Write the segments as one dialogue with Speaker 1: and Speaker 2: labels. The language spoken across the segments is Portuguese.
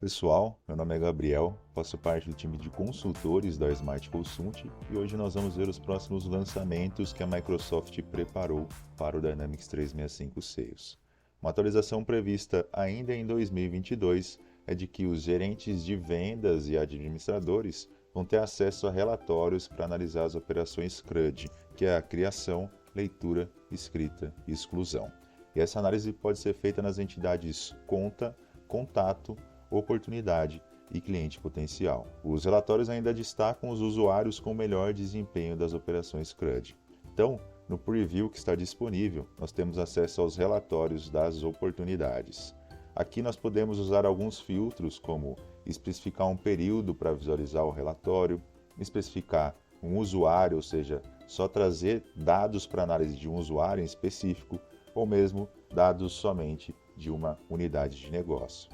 Speaker 1: Pessoal, meu nome é Gabriel, faço parte do time de consultores da Smart Consult e hoje nós vamos ver os próximos lançamentos que a Microsoft preparou para o Dynamics 365 Sales. Uma atualização prevista ainda em 2022 é de que os gerentes de vendas e administradores vão ter acesso a relatórios para analisar as operações CRUD, que é a criação, leitura, escrita e exclusão. E essa análise pode ser feita nas entidades conta, contato, oportunidade e cliente potencial. Os relatórios ainda destacam os usuários com melhor desempenho das operações CRUD. Então, no preview que está disponível, nós temos acesso aos relatórios das oportunidades. Aqui nós podemos usar alguns filtros, como especificar um período para visualizar o relatório, especificar um usuário, ou seja, só trazer dados para análise de um usuário em específico, ou mesmo dados somente de uma unidade de negócio.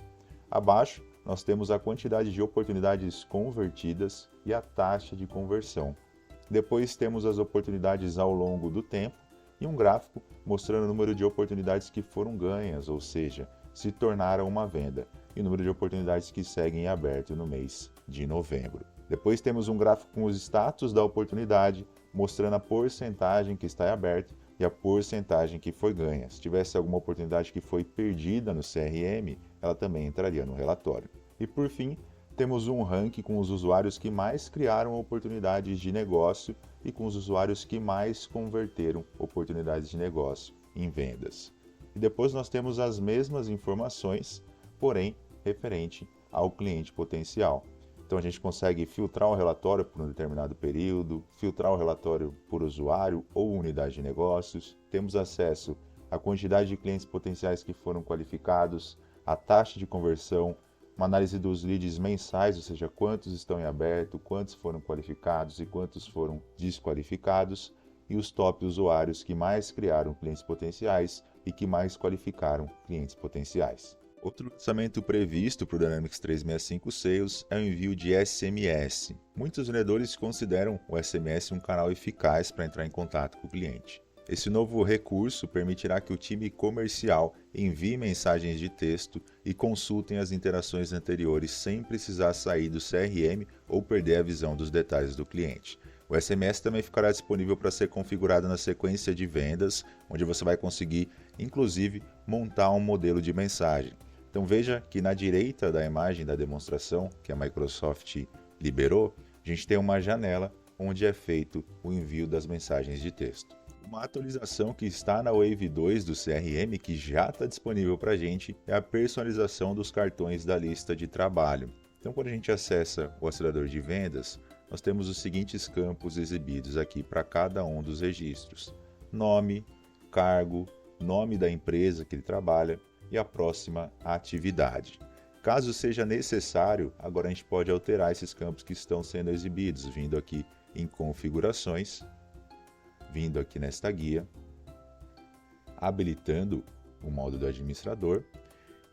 Speaker 1: Abaixo, nós temos a quantidade de oportunidades convertidas e a taxa de conversão. Depois temos as oportunidades ao longo do tempo e um gráfico mostrando o número de oportunidades que foram ganhas, ou seja, se tornaram uma venda, e o número de oportunidades que seguem em aberto no mês de novembro. Depois temos um gráfico com os status da oportunidade, mostrando a porcentagem que está em aberto e a porcentagem que foi ganha. Se tivesse alguma oportunidade que foi perdida no CRM, ela também entraria no relatório. E por fim, temos um ranking com os usuários que mais criaram oportunidades de negócio e com os usuários que mais converteram oportunidades de negócio em vendas. E depois nós temos as mesmas informações, porém referente ao cliente potencial. Então a gente consegue filtrar o relatório por um determinado período, filtrar o relatório por usuário ou unidade de negócios. Temos acesso à quantidade de clientes potenciais que foram qualificados, a taxa de conversão, uma análise dos leads mensais, ou seja, quantos estão em aberto, quantos foram qualificados e quantos foram desqualificados, e os top usuários que mais criaram clientes potenciais e que mais qualificaram clientes potenciais. Outro lançamento previsto para o Dynamics 365 Sales é o envio de SMS. Muitos vendedores consideram o SMS um canal eficaz para entrar em contato com o cliente. Esse novo recurso permitirá que o time comercial envie mensagens de texto e consultem as interações anteriores sem precisar sair do CRM ou perder a visão dos detalhes do cliente. O SMS também ficará disponível para ser configurado na sequência de vendas, onde você vai conseguir, inclusive, montar um modelo de mensagem. Então veja que na direita da imagem da demonstração que a Microsoft liberou, a gente tem uma janela onde é feito o envio das mensagens de texto. Uma atualização que está na Wave 2 do CRM, que já está disponível para a gente, é a personalização dos cartões da lista de trabalho. Então quando a gente acessa o acelerador de vendas, nós temos os seguintes campos exibidos aqui para cada um dos registros: nome, cargo, nome da empresa que ele trabalha, e a próxima atividade. Caso seja necessário, agora a gente pode alterar esses campos que estão sendo exibidos, vindo aqui em configurações, vindo aqui nesta guia, habilitando o modo do administrador,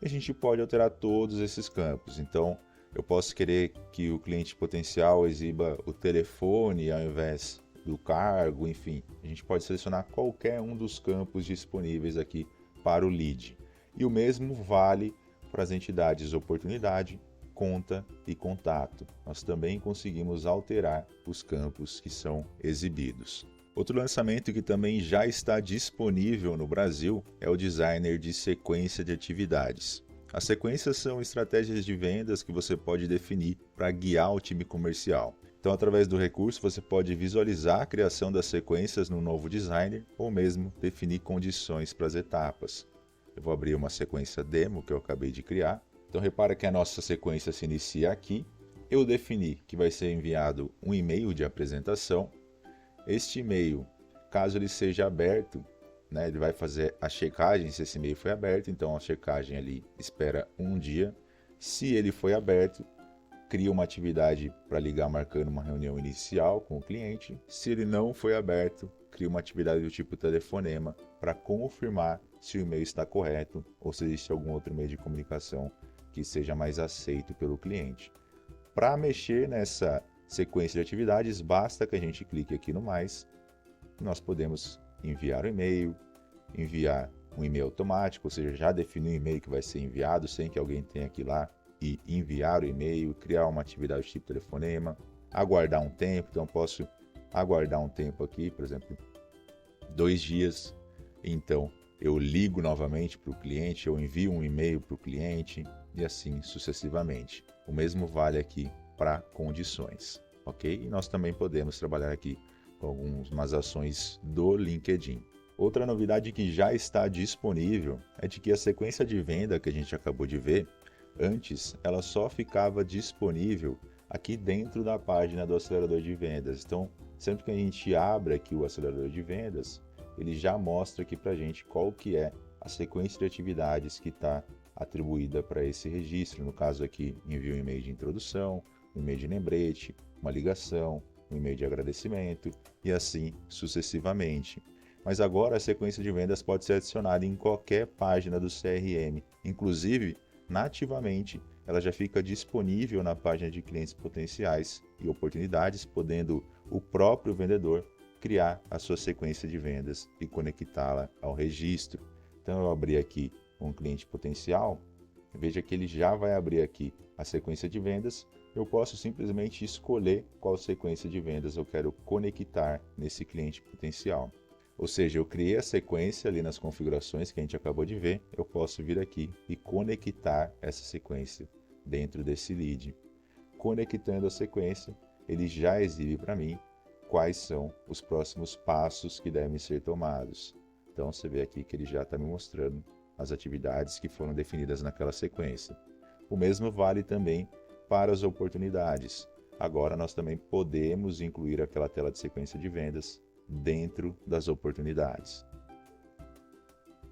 Speaker 1: e a gente pode alterar todos esses campos. Então, eu posso querer que o cliente potencial exiba o telefone ao invés do cargo, enfim, a gente pode selecionar qualquer um dos campos disponíveis aqui para o lead. E o mesmo vale para as entidades oportunidade, conta e contato. Nós também conseguimos alterar os campos que são exibidos. Outro lançamento que também já está disponível no Brasil é o designer de sequência de atividades. As sequências são estratégias de vendas que você pode definir para guiar o time comercial. Então, através do recurso, você pode visualizar a criação das sequências no novo designer ou mesmo definir condições para as etapas. Eu vou abrir uma sequência demo que eu acabei de criar. Então repara que a nossa sequência se inicia aqui. Eu defini que vai ser enviado um e-mail de apresentação. Este e-mail, caso ele seja aberto, ele vai fazer a checagem se esse e-mail foi aberto. Então a checagem ali espera um dia. Se ele foi aberto, cria uma atividade para ligar marcando uma reunião inicial com o cliente. Se ele não foi aberto, cria uma atividade do tipo telefonema para confirmar se o e-mail está correto ou se existe algum outro meio de comunicação que seja mais aceito pelo cliente. Para mexer nessa sequência de atividades, basta que a gente clique aqui no mais. Nós podemos enviar o e-mail, enviar um e-mail automático, ou seja, já definir o e-mail que vai ser enviado sem que alguém tenha que ir lá e enviar o e-mail, criar uma atividade tipo telefonema, aguardar um tempo. Então, eu posso aguardar um tempo aqui, por exemplo, 2 dias. Então, eu ligo novamente para o cliente, eu envio um e-mail para o cliente e assim sucessivamente. O mesmo vale aqui para condições, ok? E nós também podemos trabalhar aqui com algumas ações do LinkedIn. Outra novidade que já está disponível é de que a sequência de venda que a gente acabou de ver, antes ela só ficava disponível aqui dentro da página do acelerador de vendas. Então, sempre que a gente abre aqui o acelerador de vendas, ele já mostra aqui para a gente qual que é a sequência de atividades que está atribuída para esse registro. No caso aqui, envio um e-mail de introdução, um e-mail de lembrete, uma ligação, um e-mail de agradecimento e assim sucessivamente. Mas agora a sequência de vendas pode ser adicionada em qualquer página do CRM, inclusive nativamente ela já fica disponível na página de clientes potenciais e oportunidades, podendo o próprio vendedor criar a sua sequência de vendas e conectá-la ao registro. Então eu abri aqui um cliente potencial, veja que ele já vai abrir aqui a sequência de vendas. Eu posso simplesmente escolher qual sequência de vendas eu quero conectar nesse cliente potencial. Ou seja, eu criei a sequência ali nas configurações que a gente acabou de ver, eu posso vir aqui e conectar essa sequência dentro desse lead. Conectando a sequência, ele já exibe para mim quais são os próximos passos que devem ser tomados. Então você vê aqui que ele já está me mostrando as atividades que foram definidas naquela sequência. O mesmo vale também para as oportunidades. Agora nós também podemos incluir aquela tela de sequência de vendas dentro das oportunidades.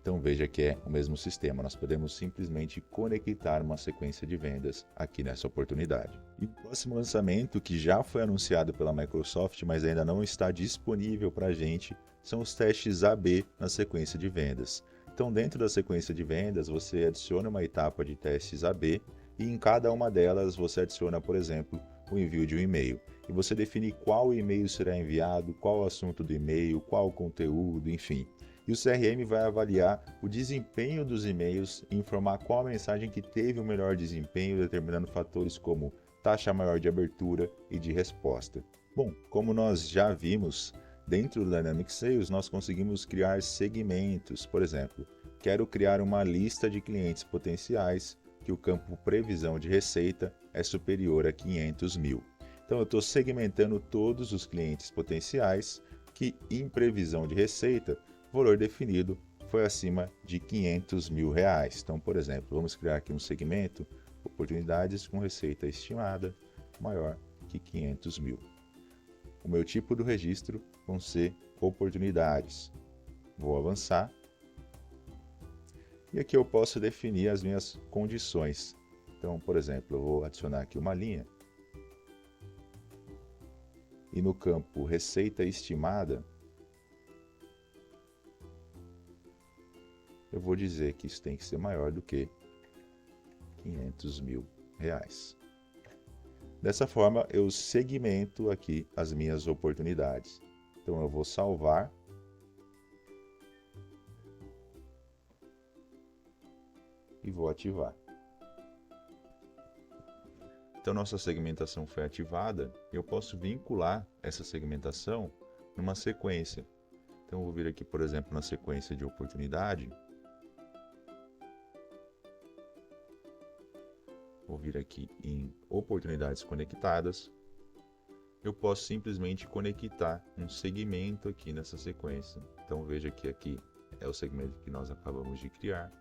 Speaker 1: Então veja que é o mesmo sistema, nós podemos simplesmente conectar uma sequência de vendas aqui nessa oportunidade. E o próximo lançamento, que já foi anunciado pela Microsoft, mas ainda não está disponível para a gente, são os testes AB na sequência de vendas. Então dentro da sequência de vendas você adiciona uma etapa de testes AB e em cada uma delas você adiciona, por exemplo, o envio de um e-mail. E você define qual e-mail será enviado, qual o assunto do e-mail, qual o conteúdo, enfim. E o CRM vai avaliar o desempenho dos e-mails e informar qual a mensagem que teve o melhor desempenho, determinando fatores como taxa maior de abertura e de resposta. Bom, como nós já vimos, dentro do Dynamic Sales nós conseguimos criar segmentos. Por exemplo, quero criar uma lista de clientes potenciais que o campo previsão de receita é superior a 500 mil. Então eu estou segmentando todos os clientes potenciais que em previsão de receita, o valor definido foi acima de 500 mil reais. Então, por exemplo, vamos criar aqui um segmento, oportunidades com receita estimada maior que 500 mil. O meu tipo do registro vão ser oportunidades. Vou avançar. E aqui eu posso definir as minhas condições. Então, por exemplo, eu vou adicionar aqui uma linha. E no campo receita estimada, eu vou dizer que isso tem que ser maior do que 500 mil reais. Dessa forma, eu segmento aqui as minhas oportunidades. Então, eu vou salvar. E vou ativar. Então, nossa segmentação foi ativada. Eu posso vincular essa segmentação numa sequência. Então, eu vou vir aqui, por exemplo, na sequência de oportunidade. Vou vir aqui em oportunidades conectadas. Eu posso simplesmente conectar um segmento aqui nessa sequência. Então, veja que aqui é o segmento que nós acabamos de criar.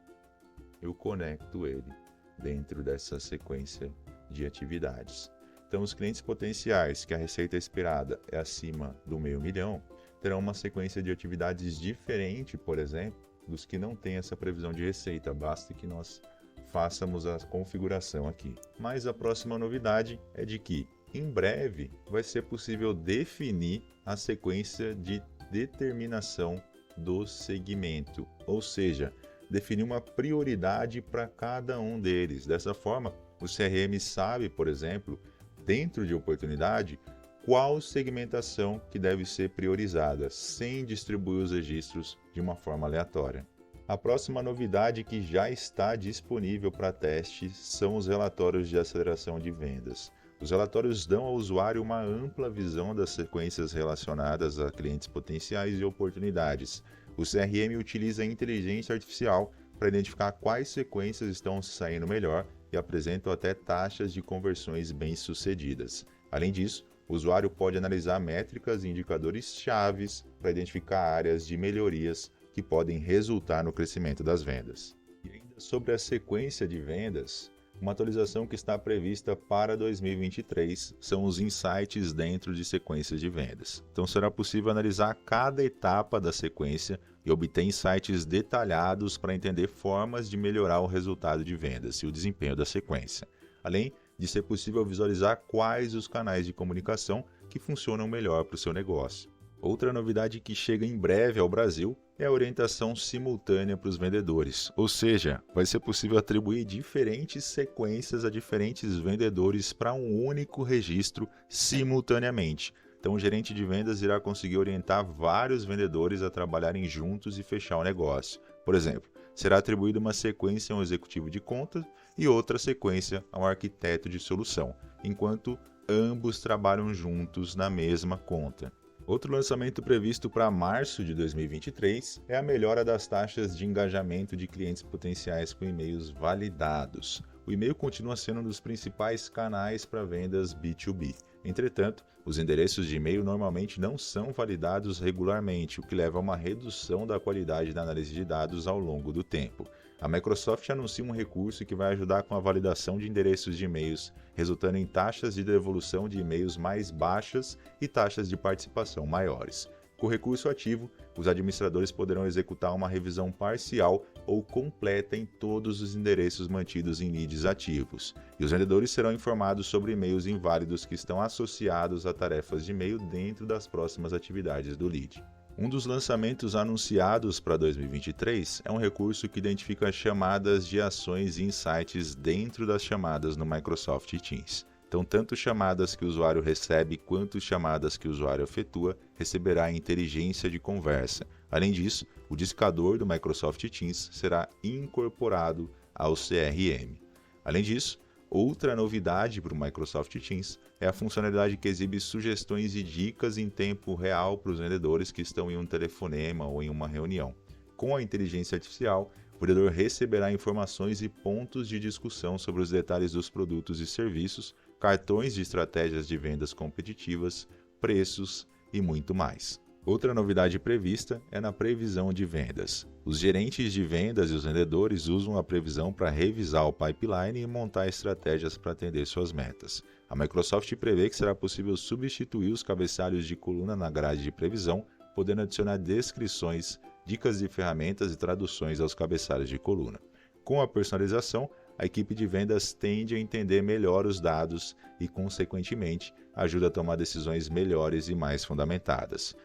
Speaker 1: Eu conecto ele dentro dessa sequência de atividades. Então, os clientes potenciais que a receita esperada é acima do $500 mil terão uma sequência de atividades diferente, por exemplo, dos que não têm essa previsão de receita. Basta que nós façamos a configuração aqui. Mas a próxima novidade é de que, em breve, vai ser possível definir a sequência de determinação do segmento, ou seja, definir uma prioridade para cada um deles. Dessa forma, o CRM sabe, por exemplo, dentro de oportunidade, qual segmentação que deve ser priorizada, sem distribuir os registros de uma forma aleatória. A próxima novidade que já está disponível para teste são os relatórios de aceleração de vendas. Os relatórios dão ao usuário uma ampla visão das sequências relacionadas a clientes potenciais e oportunidades. O CRM utiliza a inteligência artificial para identificar quais sequências estão se saindo melhor e apresentam até taxas de conversões bem-sucedidas. Além disso, o usuário pode analisar métricas e indicadores chaves para identificar áreas de melhorias que podem resultar no crescimento das vendas. E ainda sobre a sequência de vendas, uma atualização que está prevista para 2023 são os insights dentro de sequências de vendas. Então será possível analisar cada etapa da sequência e obter insights detalhados para entender formas de melhorar o resultado de vendas e o desempenho da sequência. Além de ser possível visualizar quais os canais de comunicação que funcionam melhor para o seu negócio. Outra novidade que chega em breve ao Brasil é a orientação simultânea para os vendedores, ou seja, vai ser possível atribuir diferentes sequências a diferentes vendedores para um único registro simultaneamente. Então o gerente de vendas irá conseguir orientar vários vendedores a trabalharem juntos e fechar o negócio. Por exemplo, será atribuída uma sequência a um executivo de contas e outra sequência a um arquiteto de solução, enquanto ambos trabalham juntos na mesma conta. Outro lançamento previsto para março de 2023 é a melhora das taxas de engajamento de clientes potenciais com e-mails validados. O e-mail continua sendo um dos principais canais para vendas B2B. Entretanto, os endereços de e-mail normalmente não são validados regularmente, o que leva a uma redução da qualidade da análise de dados ao longo do tempo. A Microsoft anuncia um recurso que vai ajudar com a validação de endereços de e-mails, resultando em taxas de devolução de e-mails mais baixas e taxas de participação maiores. Com o recurso ativo, os administradores poderão executar uma revisão parcial ou completa em todos os endereços mantidos em leads ativos, e os vendedores serão informados sobre e-mails inválidos que estão associados a tarefas de e-mail dentro das próximas atividades do lead. Um dos lançamentos anunciados para 2023 é um recurso que identifica chamadas de ações e insights dentro das chamadas no Microsoft Teams. Então, tanto chamadas que o usuário recebe quanto chamadas que o usuário efetua receberá a inteligência de conversa. Além disso, o discador do Microsoft Teams será incorporado ao CRM. Além disso, outra novidade para o Microsoft Teams é a funcionalidade que exibe sugestões e dicas em tempo real para os vendedores que estão em um telefonema ou em uma reunião. Com a inteligência artificial, o vendedor receberá informações e pontos de discussão sobre os detalhes dos produtos e serviços, cartões de estratégias de vendas competitivas, preços e muito mais. Outra novidade prevista é na previsão de vendas. Os gerentes de vendas e os vendedores usam a previsão para revisar o pipeline e montar estratégias para atender suas metas. A Microsoft prevê que será possível substituir os cabeçalhos de coluna na grade de previsão, podendo adicionar descrições, dicas de ferramentas e traduções aos cabeçalhos de coluna. Com a personalização, a equipe de vendas tende a entender melhor os dados e, consequentemente, ajuda a tomar decisões melhores e mais fundamentadas.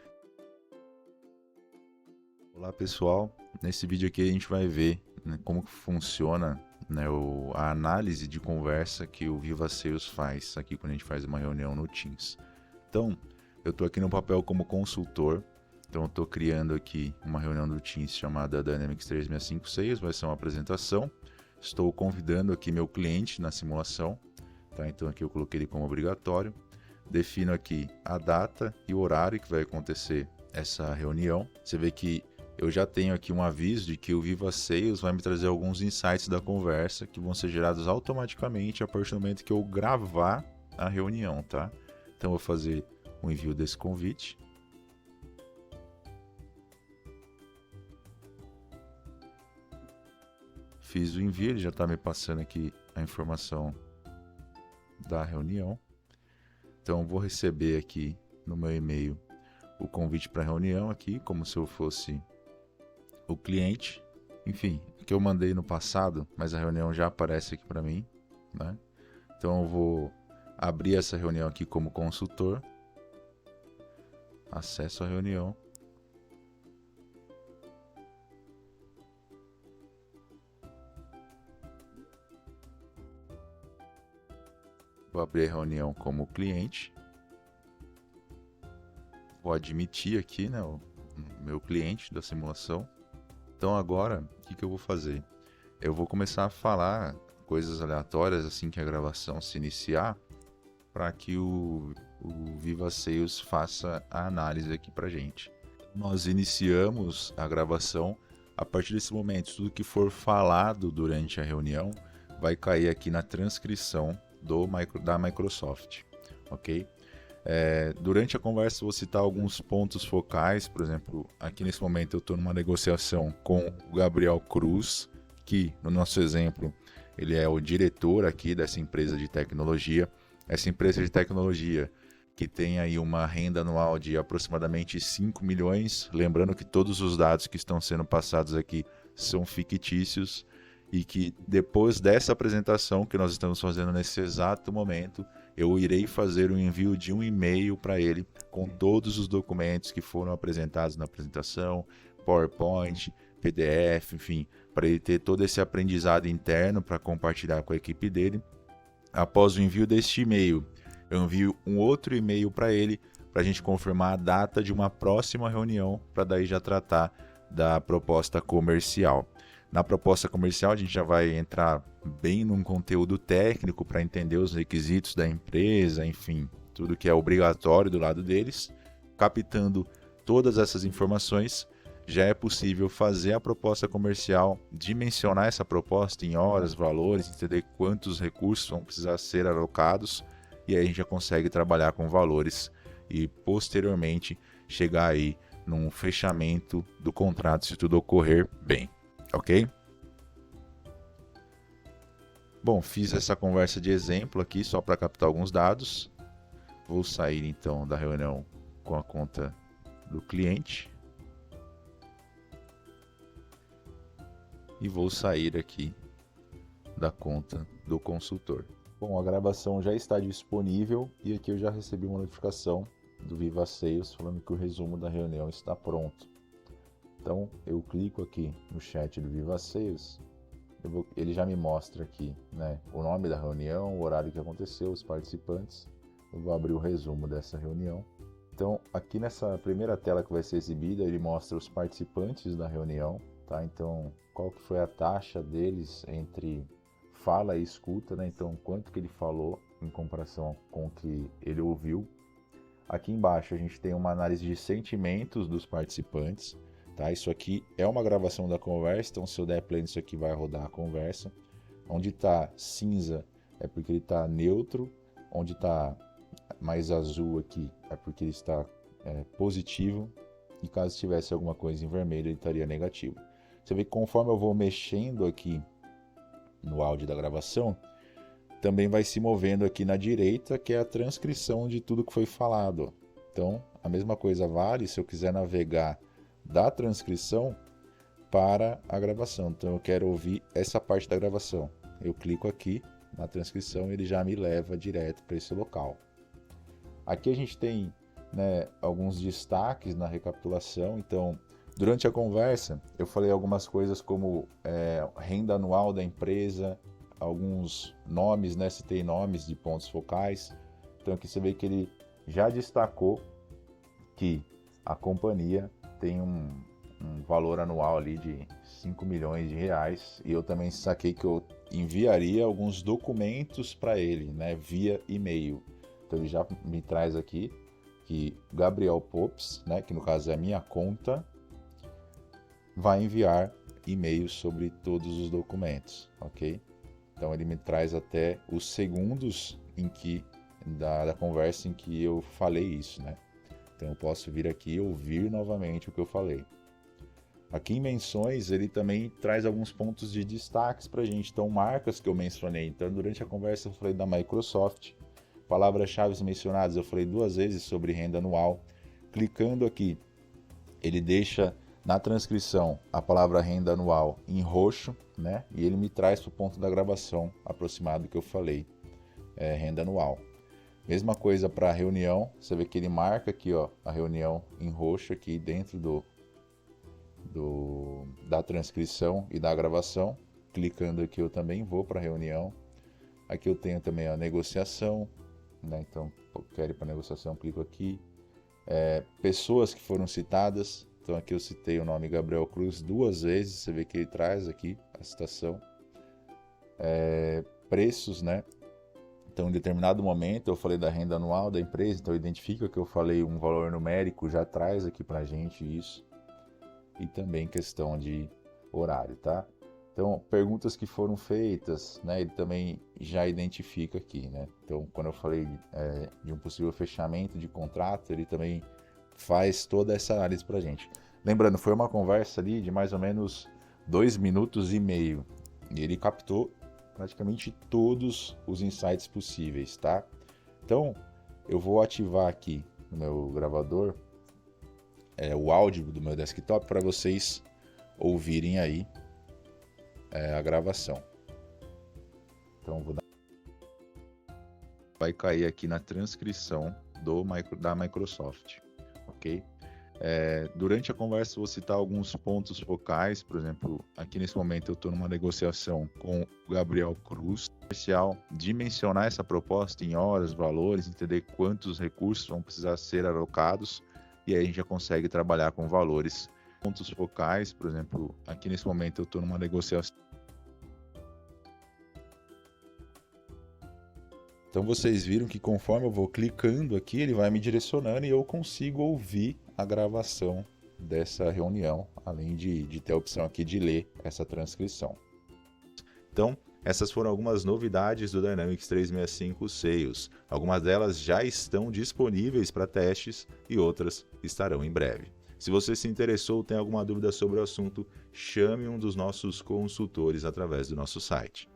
Speaker 1: Olá pessoal, nesse vídeo aqui a gente vai ver como que funciona a análise de conversa que o Viva Sales faz aqui quando a gente faz uma reunião no Teams. Então, eu estou aqui no papel como consultor, então eu estou criando aqui uma reunião do Teams chamada Dynamics 365 Sales, vai ser uma apresentação. Estou convidando aqui meu cliente na simulação, tá? Então aqui eu coloquei ele como obrigatório. Defino aqui a data e o horário que vai acontecer essa reunião. Você vê que eu já tenho aqui um aviso de que o Viva Sales vai me trazer alguns insights da conversa que vão ser gerados automaticamente a partir do momento que eu gravar a reunião, tá? Então eu vou fazer o envio desse convite. Fiz o envio, ele já está me passando aqui a informação da reunião. Então eu vou receber aqui no meu e-mail o convite para a reunião aqui, como se eu fosse o cliente. Enfim, que eu mandei no passado, mas a reunião já aparece aqui para mim, né? Então eu vou abrir essa reunião aqui como consultor. Acesso à reunião. Vou abrir a reunião como cliente. Vou admitir aqui, o meu cliente da simulação. Então agora, o que eu vou fazer? Eu vou começar a falar coisas aleatórias assim que a gravação se iniciar, para que o Viva Sales faça a análise aqui para gente. Nós iniciamos a gravação. A partir desse momento, tudo que for falado durante a reunião vai cair aqui na transcrição da Microsoft, ok? Durante a conversa eu vou citar alguns pontos focais. Por exemplo, aqui nesse momento eu estou numa negociação com o Gabriel Cruz, que no nosso exemplo ele é o diretor aqui dessa empresa de tecnologia. Essa empresa de tecnologia que tem aí uma renda anual de aproximadamente 5 milhões, lembrando que todos os dados que estão sendo passados aqui são fictícios, e que depois dessa apresentação que nós estamos fazendo nesse exato momento, eu irei fazer o envio de um e-mail para ele com todos os documentos que foram apresentados na apresentação, PowerPoint, PDF, enfim, para ele ter todo esse aprendizado interno para compartilhar com a equipe dele. Após o envio deste e-mail, eu envio um outro e-mail para ele, para a gente confirmar a data de uma próxima reunião, para daí já tratar da proposta comercial. Na proposta comercial, a gente já vai entrar bem num conteúdo técnico para entender os requisitos da empresa, enfim, tudo que é obrigatório do lado deles. Captando todas essas informações, já é possível fazer a proposta comercial, dimensionar essa proposta em horas, valores, entender quantos recursos vão precisar ser alocados, e aí a gente já consegue trabalhar com valores e posteriormente chegar aí num fechamento do contrato, se tudo ocorrer bem, ok? Bom, fiz essa conversa de exemplo aqui só para captar alguns dados. Vou sair então da reunião com a conta do cliente. E vou sair aqui da conta do consultor. Bom, a gravação já está disponível e aqui eu já recebi uma notificação do Viva Sales falando que o resumo da reunião está pronto. Então eu clico aqui no chat do Viva Sales, ele já me mostra aqui, né, o nome da reunião, o horário que aconteceu, os participantes. Eu vou abrir o resumo dessa reunião. Então aqui nessa primeira tela que vai ser exibida, ele mostra os participantes da reunião. Tá? Então, qual que foi a taxa deles entre fala e escuta, né? Então, quanto que ele falou em comparação com o que ele ouviu. Aqui embaixo a gente tem uma análise de sentimentos dos participantes, tá? Isso aqui é uma gravação da conversa, então se eu der play nisso aqui vai rodar a conversa. Onde está cinza é porque ele está neutro, onde está mais azul aqui é porque ele está positivo, e caso tivesse alguma coisa em vermelho ele estaria negativo. Você vê que conforme eu vou mexendo aqui no áudio da gravação, também vai se movendo aqui na direita, que é a transcrição de tudo que foi falado. Então, a mesma coisa vale se eu quiser navegar da transcrição para a gravação. Então, eu quero ouvir essa parte da gravação. Eu clico aqui na transcrição e ele já me leva direto para esse local. Aqui a gente tem, né, alguns destaques na recapitulação. Então, durante a conversa, eu falei algumas coisas como renda anual da empresa, alguns nomes, né? Citei nomes de pontos focais. Então aqui você vê que ele já destacou que a companhia tem um valor anual ali de 5 milhões de reais. E eu também saquei que eu enviaria alguns documentos para ele, né? Via e-mail. Então ele já me traz aqui que Gabriel Pops, né? Que no caso é a minha conta, vai enviar e-mails sobre todos os documentos, ok? Então ele me traz até os segundos em que da conversa em que eu falei isso, né? Então eu posso vir aqui e ouvir novamente o que eu falei. Aqui em menções ele também traz alguns pontos de destaques para a gente. Então marcas que eu mencionei. Então durante a conversa eu falei da Microsoft. Palavras-chave mencionadas eu falei 2 vezes sobre renda anual. Clicando aqui, ele deixa na transcrição a palavra renda anual em roxo, né? E ele me traz para o ponto da gravação aproximado que eu falei, renda anual. Mesma coisa para a reunião, você vê que ele marca aqui, ó, a reunião em roxo aqui dentro da transcrição e da gravação. Clicando aqui eu também vou para a reunião. Aqui eu tenho também a negociação, né? Então quero ir para a negociação, clico aqui. Pessoas que foram citadas. Então aqui eu citei o nome Gabriel Cruz 2 vezes, você vê que ele traz aqui a citação. Preços, né? Então, em determinado momento, eu falei da renda anual da empresa, então identifica que eu falei um valor numérico, já traz aqui pra gente isso. E também questão de horário, tá? Então, perguntas que foram feitas, né? Ele também já identifica aqui, né? Então, quando eu falei de um possível fechamento de contrato, ele também faz toda essa análise pra gente. Lembrando, foi uma conversa ali de mais ou menos 2 minutos e meio. E ele captou praticamente todos os insights possíveis, tá? Então, eu vou ativar aqui no meu gravador o áudio do meu desktop para vocês ouvirem aí a gravação. Então, vai cair aqui na transcrição da Microsoft, ok? Durante a conversa vou citar alguns pontos focais, por exemplo, aqui nesse momento eu estou numa negociação com o Gabriel Cruz, especial dimensionar essa proposta em horas, valores, entender quantos recursos vão precisar ser alocados e aí a gente já consegue trabalhar com valores. Pontos focais, por exemplo, aqui nesse momento eu estou numa negociação. Então vocês viram que conforme eu vou clicando aqui, ele vai me direcionando e eu consigo ouvir a gravação dessa reunião, além de ter a opção aqui de ler essa transcrição. Então, essas foram algumas novidades do Dynamics 365 Sales. Algumas delas já estão disponíveis para testes e outras estarão em breve. Se você se interessou ou tem alguma dúvida sobre o assunto, chame um dos nossos consultores através do nosso site.